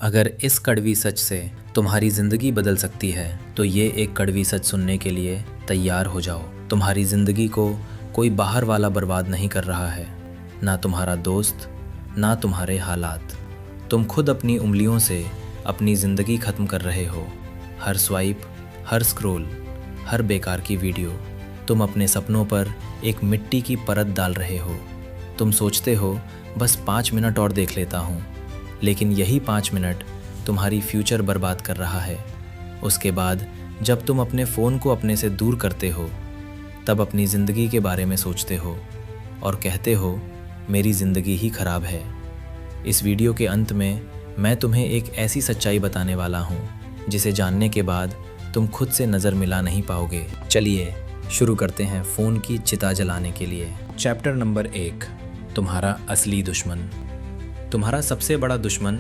अगर इस कड़वी सच से तुम्हारी ज़िंदगी बदल सकती है तो ये एक कड़वी सच सुनने के लिए तैयार हो जाओ। तुम्हारी ज़िंदगी को कोई बाहर वाला बर्बाद नहीं कर रहा है, ना तुम्हारा दोस्त, ना तुम्हारे हालात। तुम खुद अपनी उंगलियों से अपनी ज़िंदगी ख़त्म कर रहे हो। हर स्वाइप, हर स्क्रॉल, हर बेकार की वीडियो, तुम अपने सपनों पर एक मिट्टी की परत डाल रहे हो। तुम सोचते हो बस 5 मिनट और देख लेता हूँ, लेकिन यही 5 मिनट तुम्हारी फ्यूचर बर्बाद कर रहा है। उसके बाद जब तुम अपने फ़ोन को अपने से दूर करते हो, तब अपनी ज़िंदगी के बारे में सोचते हो और कहते हो मेरी ज़िंदगी ही ख़राब है। इस वीडियो के अंत में मैं तुम्हें एक ऐसी सच्चाई बताने वाला हूँ जिसे जानने के बाद तुम खुद से नज़र मिला नहीं पाओगे। चलिए शुरू करते हैं फ़ोन की चिता जलाने के लिए। चैप्टर नंबर 1, तुम्हारा असली दुश्मन। तुम्हारा सबसे बड़ा दुश्मन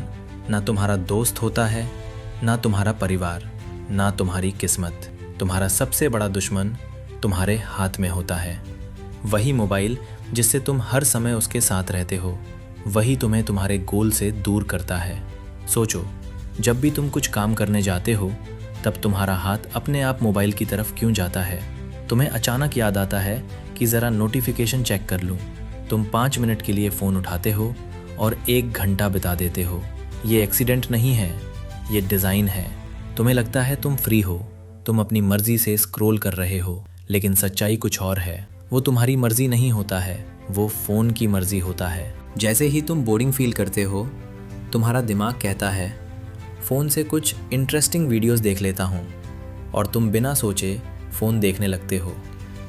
ना तुम्हारा दोस्त होता है, ना तुम्हारा परिवार, ना तुम्हारी किस्मत। तुम्हारा सबसे बड़ा दुश्मन तुम्हारे हाथ में होता है। वही मोबाइल जिससे तुम हर समय उसके साथ रहते हो, वही तुम्हें तुम्हारे गोल से दूर करता है। सोचो, जब भी तुम कुछ काम करने जाते हो तब तुम्हारा हाथ अपने आप मोबाइल की तरफ क्यों जाता है? तुम्हें अचानक याद आता है कि ज़रा नोटिफिकेशन चेक कर लूँ। तुम 5 मिनट के लिए फ़ोन उठाते हो और 1 घंटा बिता देते हो। ये एक्सीडेंट नहीं है, ये डिज़ाइन है। तुम्हें लगता है तुम फ्री हो, तुम अपनी मर्ज़ी से स्क्रॉल कर रहे हो, लेकिन सच्चाई कुछ और है। वो तुम्हारी मर्ज़ी नहीं होता है, वो फ़ोन की मर्ज़ी होता है। जैसे ही तुम बोरिंग फील करते हो, तुम्हारा दिमाग कहता है फ़ोन से कुछ इंटरेस्टिंग वीडियोस देख लेता हूँ, और तुम बिना सोचे फ़ोन देखने लगते हो।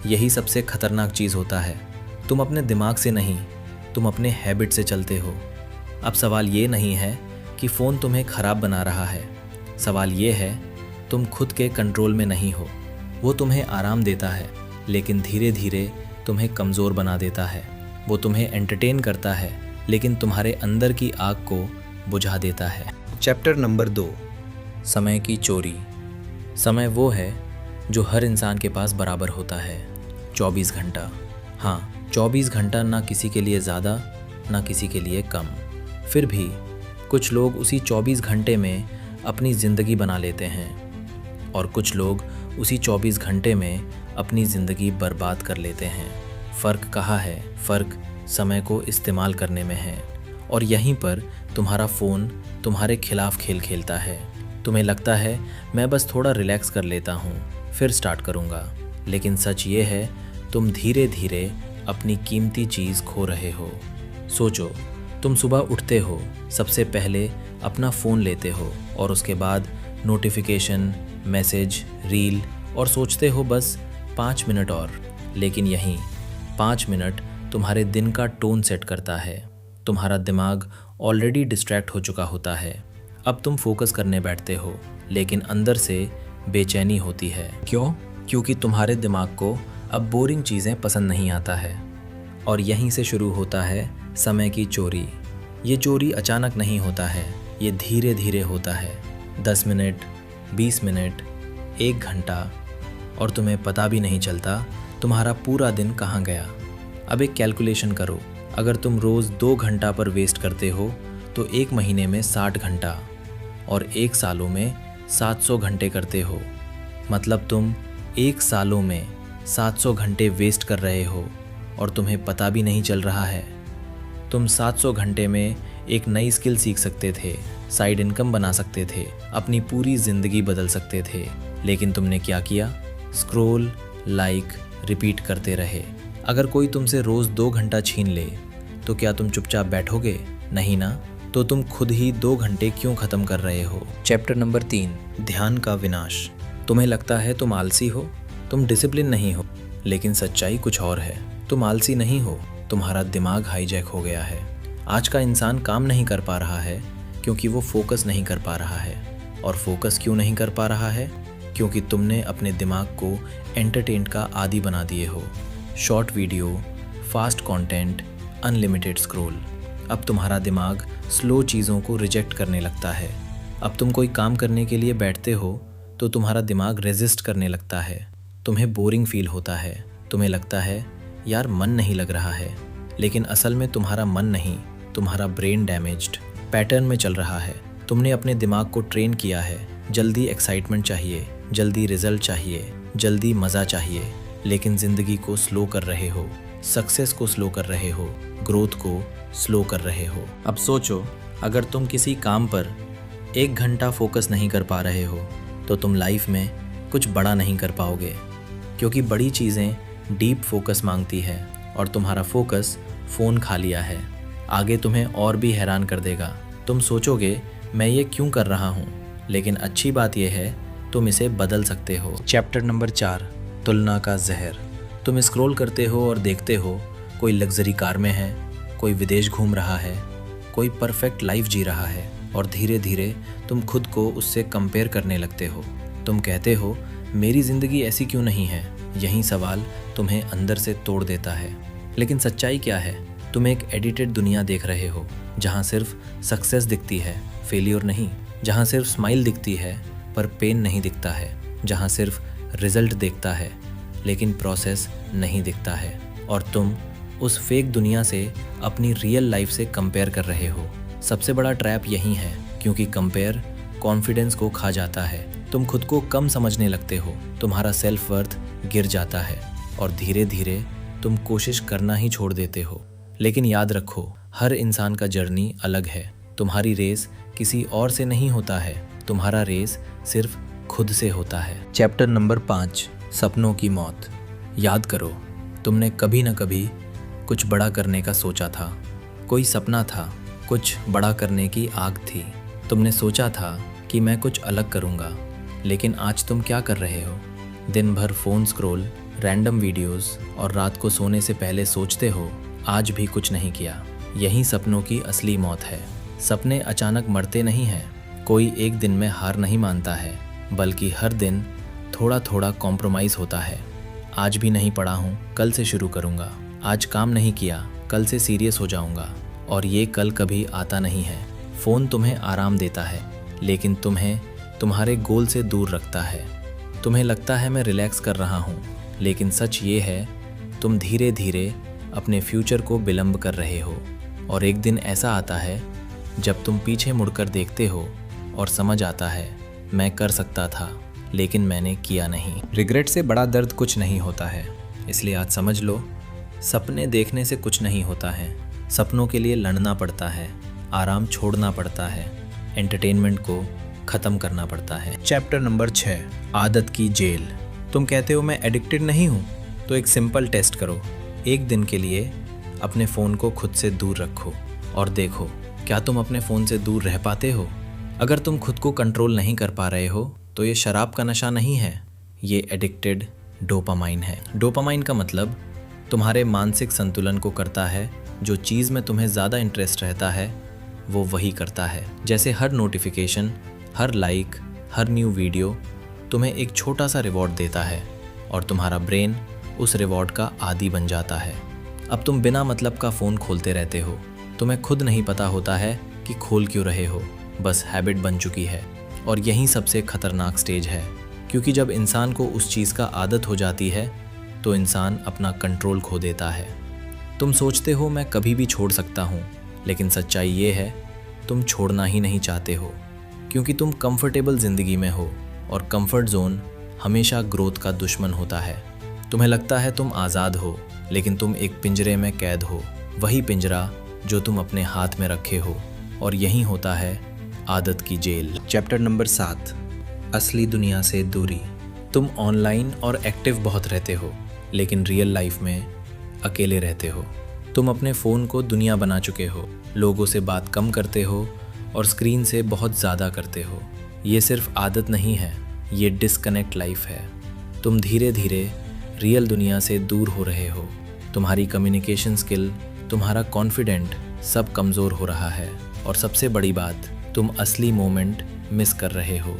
यही सबसे ख़तरनाक चीज़ होता है। तुम अपने दिमाग से नहीं, तुम अपने हैबिट से चलते हो। अब सवाल ये नहीं है कि फ़ोन तुम्हें ख़राब बना रहा है, सवाल ये है तुम खुद के कंट्रोल में नहीं हो। वो तुम्हें आराम देता है, लेकिन धीरे धीरे तुम्हें कमज़ोर बना देता है। वो तुम्हें एंटरटेन करता है, लेकिन तुम्हारे अंदर की आग को बुझा देता है। चैप्टर नंबर 2, समय की चोरी। समय वो है जो हर इंसान के पास बराबर होता है, 24 घंटा। हाँ, 24 घंटा ना किसी के लिए ज़्यादा, ना किसी के लिए कम। फिर भी कुछ लोग उसी 24 घंटे में अपनी ज़िंदगी बना लेते हैं, और कुछ लोग उसी 24 घंटे में अपनी ज़िंदगी बर्बाद कर लेते हैं। फ़र्क कहाँ है? फ़र्क समय को इस्तेमाल करने में है। और यहीं पर तुम्हारा फ़ोन तुम्हारे खिलाफ खेल खेलता है। तुम्हें लगता है मैं बस थोड़ा रिलैक्स कर लेता हूँ, फिर स्टार्ट करूँगा। लेकिन सच ये है तुम धीरे धीरे अपनी कीमती चीज़ खो रहे हो। सोचो, तुम सुबह उठते हो, सबसे पहले अपना फ़ोन लेते हो, और उसके बाद नोटिफिकेशन, मैसेज, रील, और सोचते हो बस 5 मिनट और। लेकिन यहीं 5 मिनट तुम्हारे दिन का टोन सेट करता है। तुम्हारा दिमाग ऑलरेडी डिस्ट्रैक्ट हो चुका होता है। अब तुम फोकस करने बैठते हो, लेकिन अंदर से बेचैनी होती है। क्यों? क्योंकि तुम्हारे दिमाग को अब बोरिंग चीज़ें पसंद नहीं आता है। और यहीं से शुरू होता है समय की चोरी। ये चोरी अचानक नहीं होता है, ये धीरे धीरे होता है। 10 मिनट, 20 मिनट, 1 घंटा, और तुम्हें पता भी नहीं चलता तुम्हारा पूरा दिन कहाँ गया। अब एक कैलकुलेशन करो, अगर तुम रोज़ 2 घंटा पर वेस्ट करते हो तो 1 महीने में 60 घंटा, और 1 सालों में 700 घंटे करते हो। मतलब तुम 1 सालों में 700 घंटे वेस्ट कर रहे हो, और तुम्हें पता भी नहीं चल रहा है। तुम 700 घंटे में एक नई स्किल सीख सकते थे, साइड इनकम बना सकते थे, अपनी पूरी ज़िंदगी बदल सकते थे। लेकिन तुमने क्या किया? स्क्रॉल, लाइक, रिपीट करते रहे। अगर कोई तुमसे रोज़ 2 घंटा छीन ले तो क्या तुम चुपचाप बैठोगे? नहीं ना। तो तुम खुद ही 2 घंटे क्यों ख़त्म कर रहे हो? चैप्टर नंबर 3, ध्यान का विनाश। तुम्हें लगता है तुम आलसी हो, तुम डिसिप्लिन नहीं हो, लेकिन सच्चाई कुछ और है। तुम आलसी नहीं हो, तुम्हारा दिमाग हाईजैक हो गया है। आज का इंसान काम नहीं कर पा रहा है क्योंकि वो फोकस नहीं कर पा रहा है। और फोकस क्यों नहीं कर पा रहा है? क्योंकि तुमने अपने दिमाग को एंटरटेन का आदी बना दिए हो। Short video, fast content, unlimited scroll. अब तुम्हारा दिमाग स्लो चीज़ों को रिजेक्ट करने लगता है। अब तुम कोई काम करने के लिए बैठते हो तो तुम्हारा दिमाग रेजिस्ट करने लगता है। तुम्हें बोरिंग फील होता है, तुम्हें लगता है यार मन नहीं लग रहा है, लेकिन असल में तुम्हारा मन नहीं, तुम्हारा ब्रेन डैमेज्ड पैटर्न में चल रहा है। तुमने अपने दिमाग को ट्रेन किया है, जल्दी एक्साइटमेंट चाहिए, जल्दी रिजल्ट चाहिए, जल्दी मज़ा चाहिए, लेकिन ज़िंदगी को स्लो कर रहे हो, सक्सेस को स्लो कर रहे हो, ग्रोथ को स्लो कर रहे हो। अब सोचो, अगर तुम किसी काम पर 1 घंटा फोकस नहीं कर पा रहे हो तो तुम लाइफ में कुछ बड़ा नहीं कर पाओगे, क्योंकि बड़ी चीज़ें डीप फोकस मांगती है और तुम्हारा फोकस फ़ोन खा लिया है। आगे तुम्हें और भी हैरान कर देगा। तुम सोचोगे मैं ये क्यों कर रहा हूँ, लेकिन अच्छी बात यह है तुम इसे बदल सकते हो। चैप्टर नंबर 4, तुलना का जहर। तुम स्क्रॉल करते हो और देखते हो कोई लग्जरी कार में है, कोई विदेश घूम रहा है, कोई परफेक्ट लाइफ जी रहा है, और धीरे धीरे तुम खुद को उससे कंपेयर करने लगते हो। तुम कहते हो मेरी ज़िंदगी ऐसी क्यों नहीं है। यही सवाल तुम्हें अंदर से तोड़ देता है। लेकिन सच्चाई क्या है? तुम एक एडिटेड दुनिया देख रहे हो, जहाँ सिर्फ सक्सेस दिखती है, फेलियर नहीं, जहाँ सिर्फ स्माइल दिखती है पर पेन नहीं दिखता है, जहाँ सिर्फ रिजल्ट दिखता है लेकिन प्रोसेस नहीं दिखता है, और तुम उस फेक दुनिया से अपनी रियल लाइफ से कंपेयर कर रहे हो। सबसे बड़ा ट्रैप यही है, क्योंकि कंपेयर कॉन्फिडेंस को खा जाता है। तुम खुद को कम समझने लगते हो, तुम्हारा सेल्फ वर्थ गिर जाता है और धीरे धीरे तुम कोशिश करना ही छोड़ देते हो। लेकिन याद रखो, हर इंसान का जर्नी अलग है। तुम्हारी रेस किसी और से नहीं होता है, तुम्हारा रेस सिर्फ खुद से होता है। चैप्टर नंबर 5, सपनों की मौत। याद करो, तुमने कभी न कभी कुछ बड़ा करने का सोचा था। कोई सपना था, कुछ बड़ा करने की आग थी। तुमने सोचा था कि मैं कुछ अलग करूँगा, लेकिन आज तुम क्या कर रहे हो? दिन भर फ़ोन स्क्रॉल, रैंडम वीडियोस और रात को सोने से पहले सोचते हो आज भी कुछ नहीं किया। यही सपनों की असली मौत है। सपने अचानक मरते नहीं हैं। कोई एक दिन में हार नहीं मानता है, बल्कि हर दिन थोड़ा थोड़ा कॉम्प्रोमाइज़ होता है। आज भी नहीं पढ़ा हूँ, कल से शुरू करूँगा। आज काम नहीं किया, कल से सीरियस हो जाऊँगा। और ये कल कभी आता नहीं है। फ़ोन तुम्हें आराम देता है, लेकिन तुम्हें तुम्हारे गोल से दूर रखता है। तुम्हें लगता है मैं रिलैक्स कर रहा हूँ, लेकिन सच ये है तुम धीरे धीरे अपने फ्यूचर को विलंब कर रहे हो। और एक दिन ऐसा आता है जब तुम पीछे मुड़कर देखते हो और समझ आता है मैं कर सकता था, लेकिन मैंने किया नहीं। रिग्रेट से बड़ा दर्द कुछ नहीं होता है, इसलिए आज समझ लो, सपने देखने से कुछ नहीं होता है। सपनों के लिए लड़ना पड़ता है, आराम छोड़ना पड़ता है, एंटरटेनमेंट को ख़त्म करना पड़ता है। चैप्टर नंबर 6, आदत की जेल। तुम कहते हो मैं एडिक्टेड नहीं हूँ, तो एक सिंपल टेस्ट करो। एक दिन के लिए अपने फ़ोन को खुद से दूर रखो और देखो क्या तुम अपने फ़ोन से दूर रह पाते हो। अगर तुम खुद को कंट्रोल नहीं कर पा रहे हो तो ये शराब का नशा नहीं है, ये एडिक्टेड डोपामाइन है। डोपामाइन का मतलब तुम्हारे मानसिक संतुलन को करता है। जो चीज़ में तुम्हें ज़्यादा इंटरेस्ट रहता है वो वही करता है। जैसे हर नोटिफिकेशन, हर लाइक, हर न्यू वीडियो तुम्हें एक छोटा सा रिवॉर्ड देता है और तुम्हारा ब्रेन उस रिवॉर्ड का आदी बन जाता है। अब तुम बिना मतलब का फ़ोन खोलते रहते हो। तुम्हें खुद नहीं पता होता है कि खोल क्यों रहे हो, बस हैबिट बन चुकी है। और यही सबसे खतरनाक स्टेज है, क्योंकि जब इंसान को उस चीज़ का आदत हो जाती है तो इंसान अपना कंट्रोल खो देता है। तुम सोचते हो मैं कभी भी छोड़ सकता हूँ, लेकिन सच्चाई ये है तुम छोड़ना ही नहीं चाहते हो, क्योंकि तुम कंफर्टेबल ज़िंदगी में हो और कंफर्ट जोन हमेशा ग्रोथ का दुश्मन होता है। तुम्हें लगता है तुम आज़ाद हो, लेकिन तुम एक पिंजरे में कैद हो, वही पिंजरा जो तुम अपने हाथ में रखे हो। और यही होता है आदत की जेल। चैप्टर नंबर 7, असली दुनिया से दूरी। तुम ऑनलाइन और एक्टिव बहुत रहते हो, लेकिन रियल लाइफ में अकेले रहते हो। तुम अपने फ़ोन को दुनिया बना चुके हो, लोगों से बात कम करते हो और स्क्रीन से बहुत ज़्यादा करते हो। ये सिर्फ आदत नहीं है, ये डिस्कनेक्ट लाइफ है। तुम धीरे धीरे रियल दुनिया से दूर हो रहे हो। तुम्हारी कम्युनिकेशन स्किल, तुम्हारा कॉन्फिडेंट सब कमज़ोर हो रहा है। और सबसे बड़ी बात, तुम असली मोमेंट मिस कर रहे हो।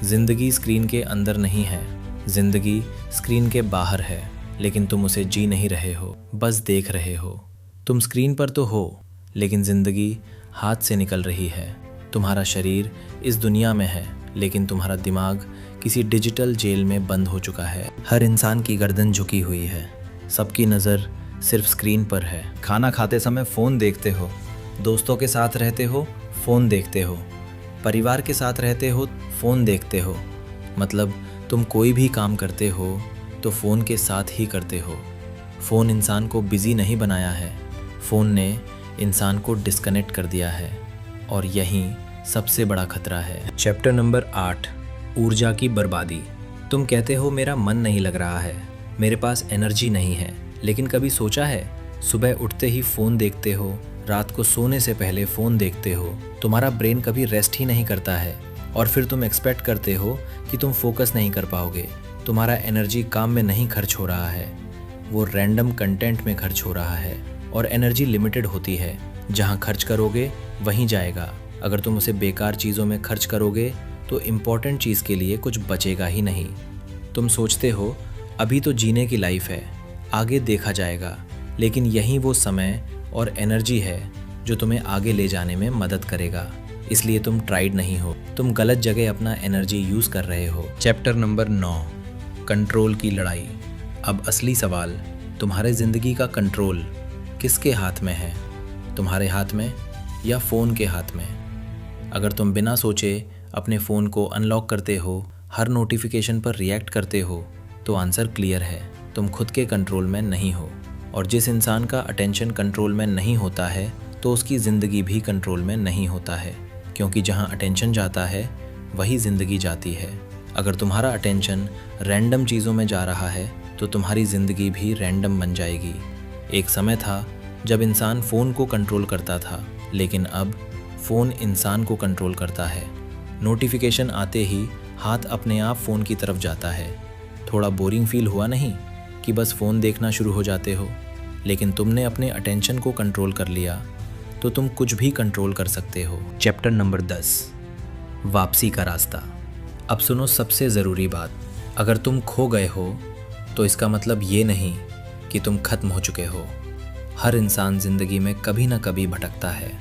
ज़िंदगी स्क्रीन के अंदर नहीं है, ज़िंदगी स्क्रीन के बाहर है, लेकिन तुम उसे जी नहीं रहे हो, बस देख रहे हो। तुम स्क्रीन पर तो हो, लेकिन ज़िंदगी हाथ से निकल रही है। तुम्हारा शरीर इस दुनिया में है, लेकिन तुम्हारा दिमाग किसी डिजिटल जेल में बंद हो चुका है। हर इंसान की गर्दन झुकी हुई है, सबकी नज़र सिर्फ स्क्रीन पर है। खाना खाते समय फ़ोन देखते हो, दोस्तों के साथ रहते हो, फ़ोन देखते हो, परिवार के साथ रहते हो, फ़ोन देखते हो, मतलब तुम कोई भी काम करते हो तो फ़ोन के साथ ही करते हो। फ़ोन इंसान को बिज़ी नहीं बनाया है, फ़ोन ने इंसान को डिस्कनेक्ट कर दिया है, और यही सबसे बड़ा खतरा है। चैप्टर नंबर 8, ऊर्जा की बर्बादी। तुम कहते हो मेरा मन नहीं लग रहा है, मेरे पास एनर्जी नहीं है, लेकिन कभी सोचा है सुबह उठते ही फ़ोन देखते हो, रात को सोने से पहले फ़ोन देखते हो, तुम्हारा ब्रेन कभी रेस्ट ही नहीं करता है, और फिर तुम एक्सपेक्ट करते हो कि तुम फोकस नहीं कर पाओगे। तुम्हारा एनर्जी काम में नहीं खर्च हो रहा है, वो रैंडम कंटेंट में खर्च हो रहा है, और एनर्जी लिमिटेड होती है, जहाँ खर्च करोगे वहीं जाएगा। अगर तुम उसे बेकार चीज़ों में खर्च करोगे तो इम्पॉर्टेंट चीज़ के लिए कुछ बचेगा ही नहीं। तुम सोचते हो अभी तो जीने की लाइफ है, आगे देखा जाएगा, लेकिन यही वो समय और एनर्जी है जो तुम्हें आगे ले जाने में मदद करेगा। इसलिए तुम ट्राइड नहीं हो, तुम गलत जगह अपना एनर्जी यूज़ कर रहे हो। चैप्टर नंबर 9, कंट्रोल की लड़ाई। अब असली सवाल, तुम्हारे ज़िंदगी का कंट्रोल किसके हाथ में है, तुम्हारे हाथ में या फ़ोन के हाथ में? अगर तुम बिना सोचे अपने फ़ोन को अनलॉक करते हो, हर नोटिफिकेशन पर रिएक्ट करते हो, तो आंसर क्लियर है, तुम खुद के कंट्रोल में नहीं हो। और जिस इंसान का अटेंशन कंट्रोल में नहीं होता है तो उसकी ज़िंदगी भी कंट्रोल में नहीं होता है, क्योंकि जहाँ अटेंशन जाता है वही ज़िंदगी जाती है। अगर तुम्हारा अटेंशन रैंडम चीज़ों में जा रहा है तो तुम्हारी ज़िंदगी भी रैंडम बन जाएगी। एक समय था जब इंसान फ़ोन को कंट्रोल करता था, लेकिन अब फ़ोन इंसान को कंट्रोल करता है। नोटिफिकेशन आते ही हाथ अपने आप फ़ोन की तरफ जाता है। थोड़ा बोरिंग फील हुआ नहीं कि बस फ़ोन देखना शुरू हो जाते हो? लेकिन तुमने अपने अटेंशन को कंट्रोल कर लिया तो तुम कुछ भी कंट्रोल कर सकते हो। चैप्टर नंबर 10, वापसी का रास्ता। अब सुनो सबसे ज़रूरी बात, अगर तुम खो गए हो तो इसका मतलब ये नहीं कि तुम ख़त्म हो चुके हो। हर इंसान ज़िंदगी में कभी ना कभी भटकता है,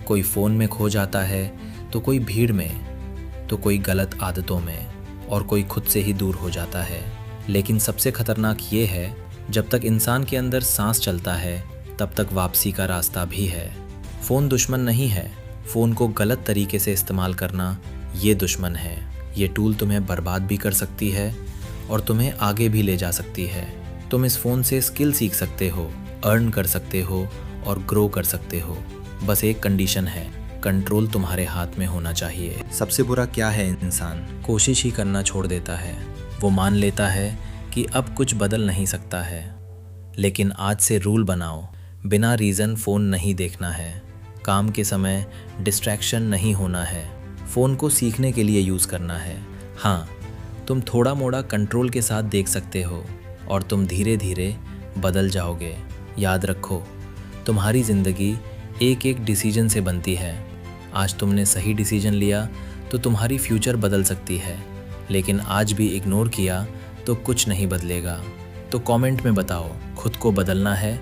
कोई फ़ोन में खो जाता है, तो कोई भीड़ में, तो कोई गलत आदतों में, और कोई खुद से ही दूर हो जाता है। लेकिन सबसे खतरनाक ये है, जब तक इंसान के अंदर सांस चलता है तब तक वापसी का रास्ता भी है। फ़ोन दुश्मन नहीं है, फ़ोन को गलत तरीके से इस्तेमाल करना ये दुश्मन है। ये टूल तुम्हें बर्बाद भी कर सकती है और तुम्हें आगे भी ले जा सकती है। तुम इस फ़ोन से स्किल सीख सकते हो, अर्न कर सकते हो और ग्रो कर सकते हो। बस एक कंडीशन है, कंट्रोल तुम्हारे हाथ में होना चाहिए। सबसे बुरा क्या है, इंसान कोशिश ही करना छोड़ देता है। वो मान लेता है कि अब कुछ बदल नहीं सकता है। लेकिन आज से रूल बनाओ, बिना रीज़न फ़ोन नहीं देखना है, काम के समय डिस्ट्रैक्शन नहीं होना है, फ़ोन को सीखने के लिए यूज़ करना है। हाँ, तुम थोड़ा मोड़ा कंट्रोल के साथ देख सकते हो और तुम धीरे धीरे बदल जाओगे। याद रखो, तुम्हारी ज़िंदगी एक एक डिसीजन से बनती है। आज तुमने सही डिसीजन लिया तो तुम्हारी फ्यूचर बदल सकती है, लेकिन आज भी इग्नोर किया तो कुछ नहीं बदलेगा। तो कमेंट में बताओ, खुद को बदलना है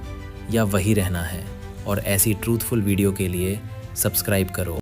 या वही रहना है? और ऐसी ट्रूथफुल वीडियो के लिए सब्सक्राइब करो।